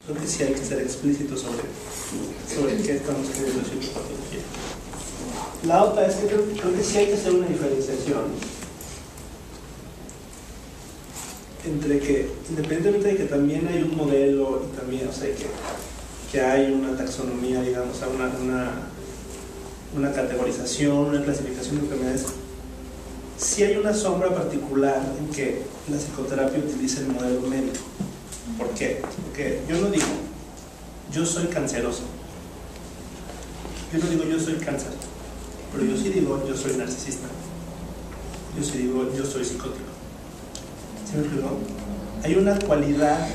Creo que sí hay que ser explícito sobre qué estamos queriendo decir por patología. La otra es que creo que sí hay que hacer una diferenciación entre que, independientemente de que también hay un modelo y también, o sea, que hay una taxonomía, digamos, una categorización, una clasificación de enfermedades, sí hay una sombra particular en que la psicoterapia utiliza el modelo médico. ¿Por qué? Porque yo no digo, yo soy canceroso. Yo no digo, yo soy cáncer. Pero yo sí digo, yo soy narcisista. Yo sí digo, yo soy psicótico. ¿Sí me explico? Hay una cualidad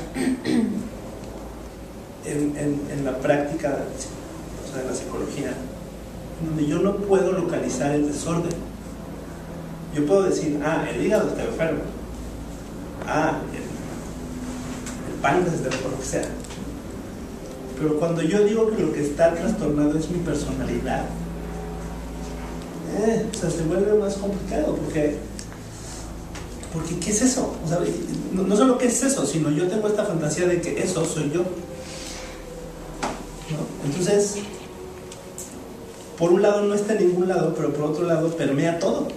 en la práctica, o sea, de la psicología, donde yo no puedo localizar el desorden. Yo puedo decir, el hígado está enfermo. El páncreas está enfermo, lo que sea. Pero cuando yo digo que lo que está trastornado es mi personalidad, o sea, se vuelve más complicado, porque ¿qué es eso? O sea, no solo qué es eso, sino yo tengo esta fantasía de que eso soy yo, ¿no? Entonces, por un lado no está en ningún lado, pero por otro lado permea todo.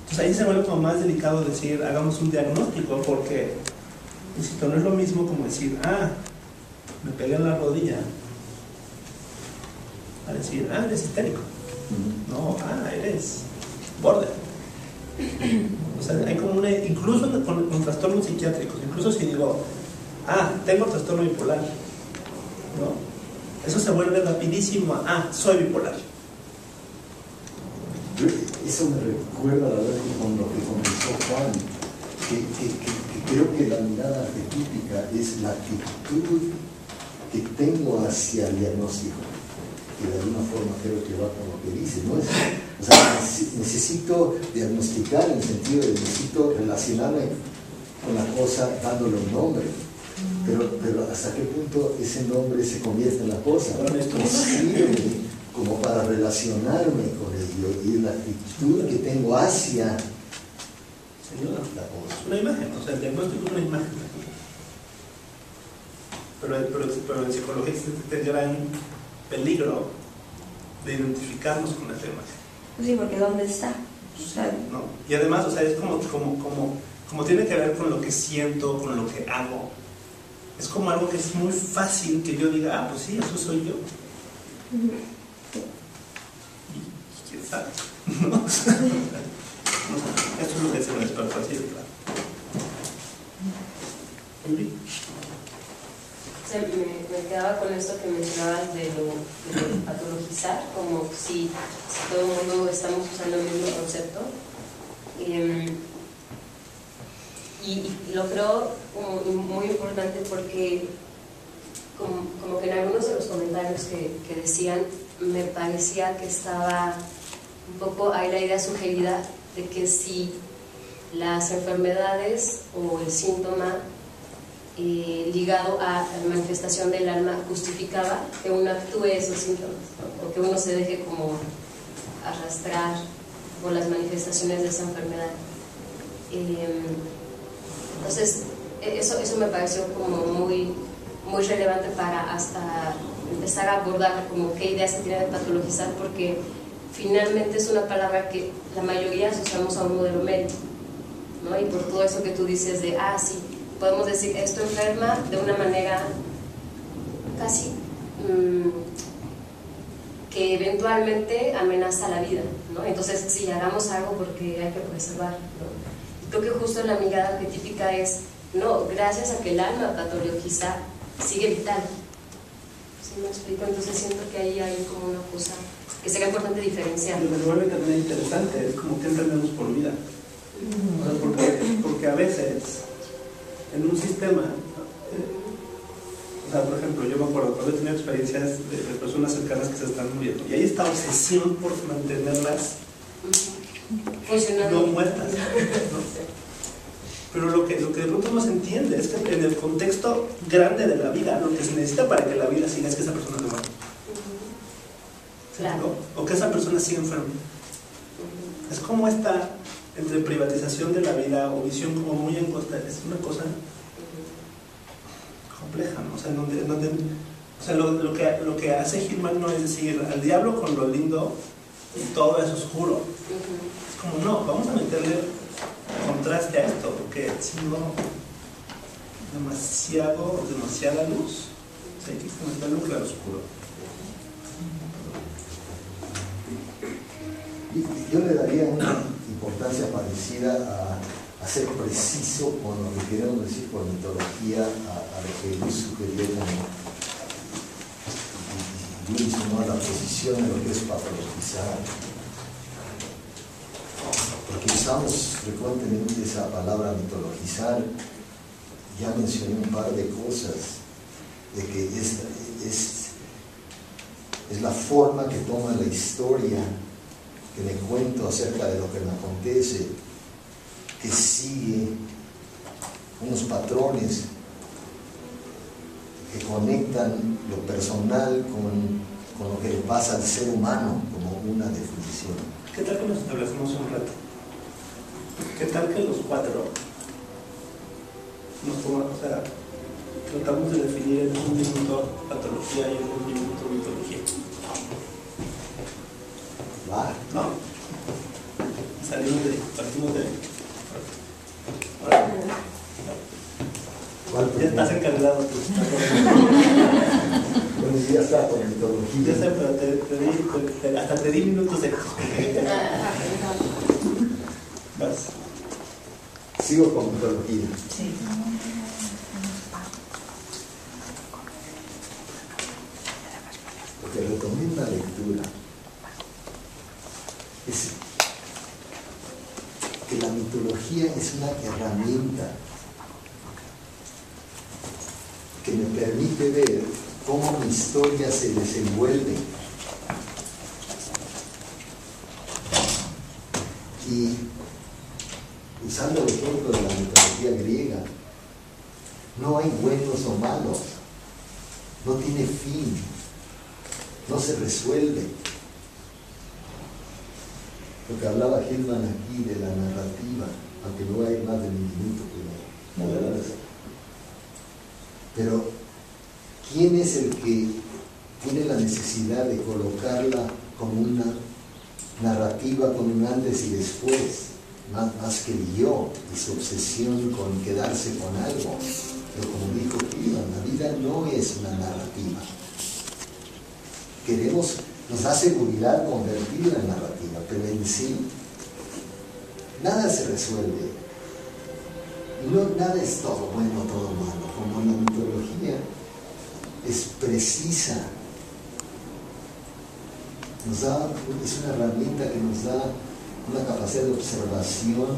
Entonces ahí se vuelve como más delicado decir, hagamos un diagnóstico, porque, insisto, no es lo mismo como decir, me pegué en la rodilla, a decir, eres histérico. No, eres border. O sea, hay como incluso con trastornos psiquiátricos, incluso si digo, tengo trastorno bipolar, ¿no? Eso se vuelve rapidísimo soy bipolar. Eso me recuerda la verdad con lo que comenzó Juan, que creo que la mirada arquetípica es la actitud que tengo hacia el diagnóstico, que de alguna forma creo que va con lo que dice, ¿no? O sea, necesito diagnosticar en el sentido de necesito relacionarme con la cosa dándole un nombre, pero hasta qué punto ese nombre se convierte en la cosa, ¿no? Sirve como para relacionarme con ello y la actitud que tengo hacia la cosa. Una imagen, o sea, el diagnóstico es una imagen. Pero en psicología existe este gran peligro de identificarnos con esa imagen. Sí, porque ¿dónde está? O sea, ¿no? Y además, o sea, es como tiene que ver con lo que siento, con lo que hago. Es como algo que es muy fácil que yo diga, pues sí, eso soy yo. Y quién sabe, ¿no? Esto es lo que se me despertó así de claro. Me quedaba con esto que mencionabas de patologizar, como si todo el mundo estamos usando el mismo concepto. Y lo creo muy importante porque como que en algunos de los comentarios que decían, me parecía que estaba un poco ahí la idea sugerida de que si las enfermedades o el síntoma ligado a la manifestación del alma justificaba que uno actúe esos síntomas, ¿no? O que uno se deje como arrastrar por las manifestaciones de esa enfermedad. Entonces eso me pareció como muy relevante para hasta empezar a abordar como qué idea se tiene de patologizar, porque finalmente es una palabra que la mayoría asociamos a un modelo médico, ¿no? Y por todo eso que tú dices de sí, podemos decir esto enferma de una manera casi que eventualmente amenaza la vida, ¿no? Entonces sí, hagamos algo porque hay que preservar, ¿no? Creo que justo la mirada arquetípica es, no, gracias a que el alma patologiza, sigue vital. ¿Sí me explico? Entonces siento que ahí hay como una cosa que sería importante diferenciar. Lo que se vuelve también interesante es como que entendemos por vida. O sea, porque a veces en un sistema, o sea, por ejemplo, yo me acuerdo cuando he tenido experiencias de personas cercanas que se están muriendo y hay esta obsesión por mantenerlas no muertas, ¿no? Pero lo que de pronto no se entiende es que en el contexto grande de la vida, lo que se necesita para que la vida siga es que esa persona no muera. Claro. O que esa persona siga enferma. Es como esta entre privatización de la vida o visión como muy angosta, es una cosa compleja, ¿no? O sea, o sea, lo que hace Hillman no es decir al diablo con lo lindo y todo es oscuro. Es como, no, vamos a meterle contraste a esto, porque si no, demasiada luz, o sea, hay que meterle un claro oscuro. Yo le daría una importancia parecida a ser preciso con lo que queremos decir por mitología, a lo que Luis sugirió y Luis tomó la posición de lo que es patologizar. Porque usamos frecuentemente esa palabra mitologizar. Ya mencioné un par de cosas, de que es la forma que toma la historia que me cuento acerca de lo que me acontece, que sigue unos patrones que conectan lo personal con lo que le pasa al ser humano como una definición. ¿Qué tal que nos establecemos un rato? ¿Qué tal que los cuatro o sea, tratamos de definir en un minuto patología y en un minuto mitología? ¿Va? No. Partimos de ahí. Ahora, ya estás encargado tú. Bueno, ya está con mitología. Ya sé, pero hasta te di minutos extras. Vas. Sigo con mitología. Sí. Lo que recomiendo la lectura es que la mitología es una herramienta que me permite ver cómo mi historia se desenvuelve. Y usando el ejemplo de la mitología griega, no hay buenos o malos, no tiene fin, no se resuelve. Lo que hablaba Hillman aquí de la narrativa, aunque no hay más de un minuto, pero ¿quién es el que tiene la necesidad de colocarla como una narrativa con un antes y después? Más que yo y su obsesión con quedarse con algo. Pero como dijo Hillman, la vida no es una narrativa. Nos da seguridad convertirla en narrativa, pero en sí nada se resuelve. Y nada es todo bueno o todo malo. Como la mitología es precisa, es una herramienta que nos da una capacidad de observación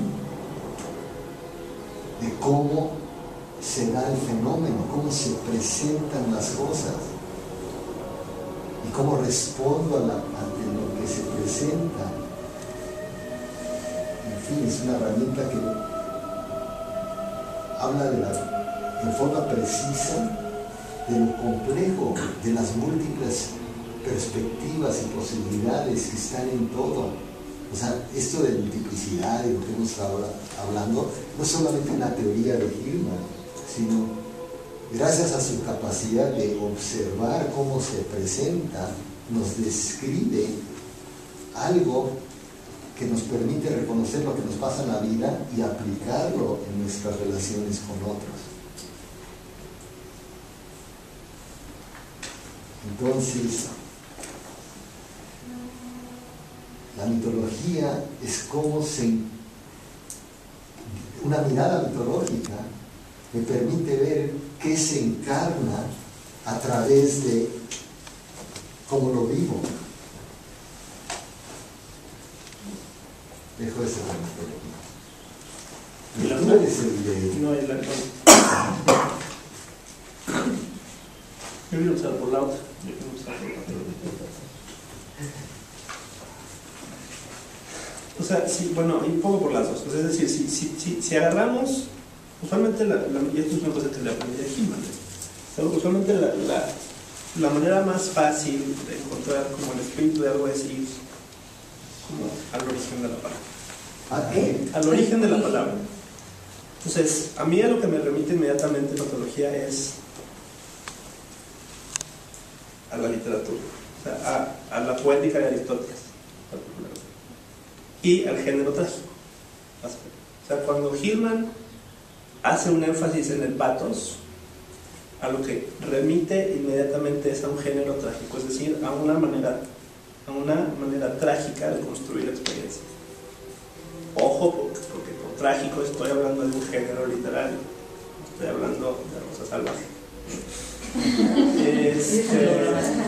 de cómo se da el fenómeno, cómo se presentan las cosas y cómo respondo ante lo que se presenta. En fin, es una herramienta que habla en forma precisa de lo complejo, de las múltiples perspectivas y posibilidades que están en todo. O sea, esto de multiplicidad y lo que hemos estado hablando no es solamente una teoría de Hillman, sino gracias a su capacidad de observar cómo se presenta, nos describe algo que nos permite reconocer lo que nos pasa en la vida y aplicarlo en nuestras relaciones con otros. Entonces, la mitología es como una mirada mitológica me permite ver qué se encarna a través de cómo lo vivo. Dejo ese de mitología. ¿Y tú eres el de...? No, el actor. Yo quiero usar por la otra. O sea, sí, bueno, un poco por las dos. O sea, es decir, si agarramos, usualmente, y esto es una cosa que le aprendí a Hillman, usualmente la manera más fácil de encontrar como el espíritu de algo es ir como al origen de la palabra. Al origen de la palabra. Entonces, a mí a lo que me remite inmediatamente patología es a la literatura, o sea, a la poética de Aristóteles, particularmente, y al género trágico. O sea, cuando Hillman hace un énfasis en el pathos, a lo que remite inmediatamente es a un género trágico, es decir, a una manera trágica de construir experiencias. Ojo, porque por trágico estoy hablando de un género literario, estoy hablando de Rosa Salvaje.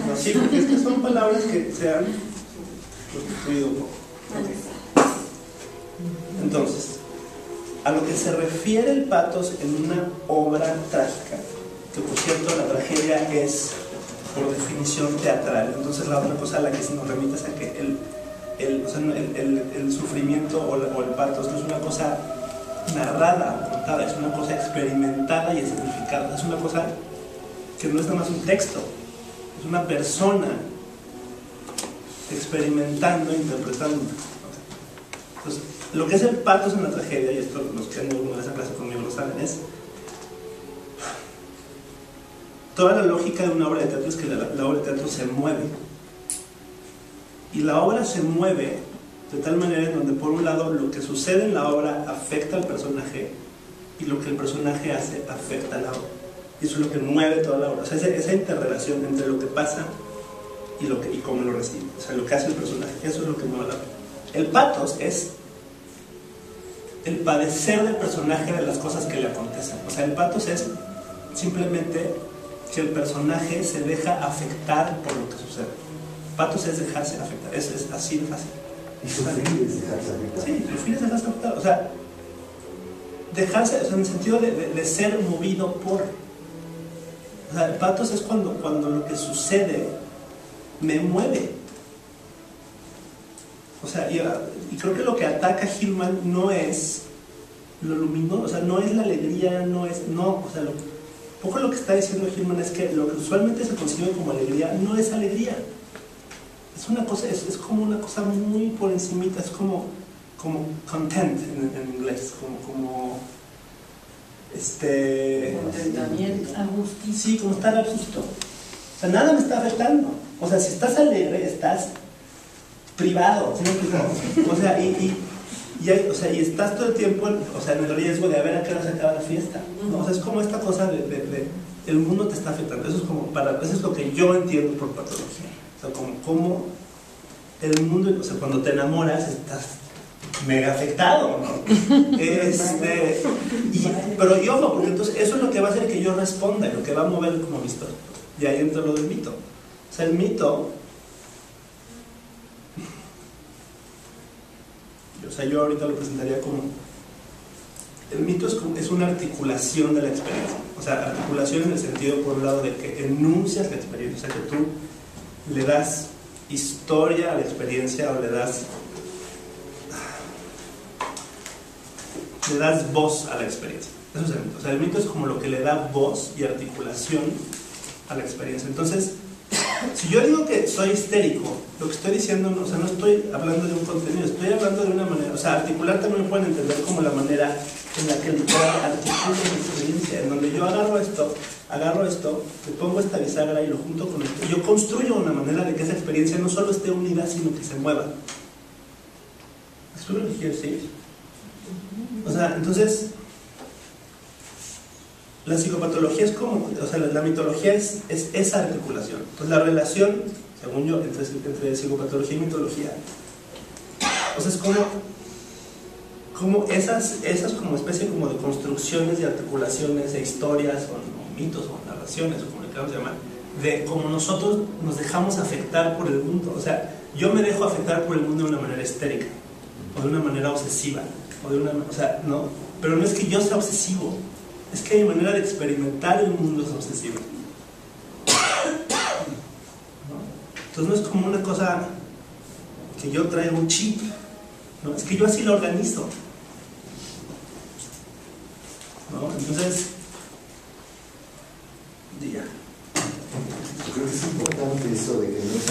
No, sí, porque es que son palabras que se han prostituido un poco. Okay. Entonces, a lo que se refiere el pathos en una obra trágica, que por cierto la tragedia es por definición teatral, entonces la otra cosa a la que se nos remite es a que el sufrimiento o el pathos no es una cosa narrada o contada, es una cosa experimentada y escenificada, es una cosa que no es nada más un texto, es una persona experimentando, interpretando. Entonces, lo que es el pathos en la tragedia, y esto los que han ido a esa clase conmigo lo saben, es toda la lógica de una obra de teatro es que la obra de teatro se mueve, y la obra se mueve de tal manera en donde por un lado lo que sucede en la obra afecta al personaje y lo que el personaje hace afecta a la obra, y eso es lo que mueve toda la obra. O sea, esa interrelación entre lo que pasa y cómo lo recibe, o sea, lo que hace el personaje, eso es lo que mueve la obra. El pathos es el padecer del personaje de las cosas que le acontecen. O sea, el pathos es simplemente que el personaje se deja afectar por lo que sucede. Pathos es dejarse afectar, es así de fácil. ¿Y sufrir es dejarse afectar? Sí, sufrir es dejarse afectar. O sea, dejarse, o sea, en el sentido de ser movido por. O sea, el pathos es cuando lo que sucede me mueve. O sea, y creo que lo que ataca Hillman no es lo luminoso, o sea, no es la alegría, o sea, poco lo que está diciendo Hillman es que lo que usualmente se concibe como alegría no es alegría. Es una cosa, es como una cosa muy por encimita, es como content en inglés, como contentamiento, a gusto. Sí, como estar a gusto. O sea, nada me está afectando. O sea, si estás alegre, estás privado, ¿sí me explico? O sea, y estás todo el tiempo en el riesgo de a ver a qué hora se acaba la fiesta, ¿no? O sea, es como esta cosa de el mundo te está afectando. Eso es lo que yo entiendo por patología. O sea, como el mundo, o sea, cuando te enamoras estás mega afectado, ¿no? Pero y ojo, porque entonces eso es lo que va a hacer que yo responda, lo que va a mover como mi historia. Y ahí entra lo del mito. O sea, el mito, o sea, yo ahorita lo presentaría como el mito es una articulación de la experiencia. O sea, articulación en el sentido, por un lado, de que enuncias la experiencia, o sea, que tú le das historia a la experiencia o le das voz a la experiencia. Eso es el mito. O sea, el mito es como lo que le da voz y articulación a la experiencia. Entonces, si yo digo que soy histérico, lo que estoy diciendo, o sea, no estoy hablando de un contenido, estoy hablando de una manera, o sea, articular también lo pueden entender como la manera en la que el literal articula la experiencia, en donde yo agarro esto, le pongo esta bisagra y lo junto con esto, y yo construyo una manera de que esa experiencia no solo esté unida, sino que se mueva. ¿Es lo que quiero decir? O sea, entonces, la psicopatología es como, o sea, la mitología es esa articulación. Entonces, la relación, según yo, entre psicopatología y mitología, o sea, es como esas como especie como de construcciones y articulaciones de historias o mitos o narraciones, o como le queramos llamar, de cómo nosotros nos dejamos afectar por el mundo. O sea, yo me dejo afectar por el mundo de una manera histérica, o de una manera obsesiva, o sea, no, pero no es que yo sea obsesivo, es que mi manera de experimentar el mundo es obsesiva, ¿no? Entonces no es como una cosa que yo traigo un chip, ¿no? Es que yo así lo organizo, ¿no? Entonces, ya. Yo creo que es importante eso de que no es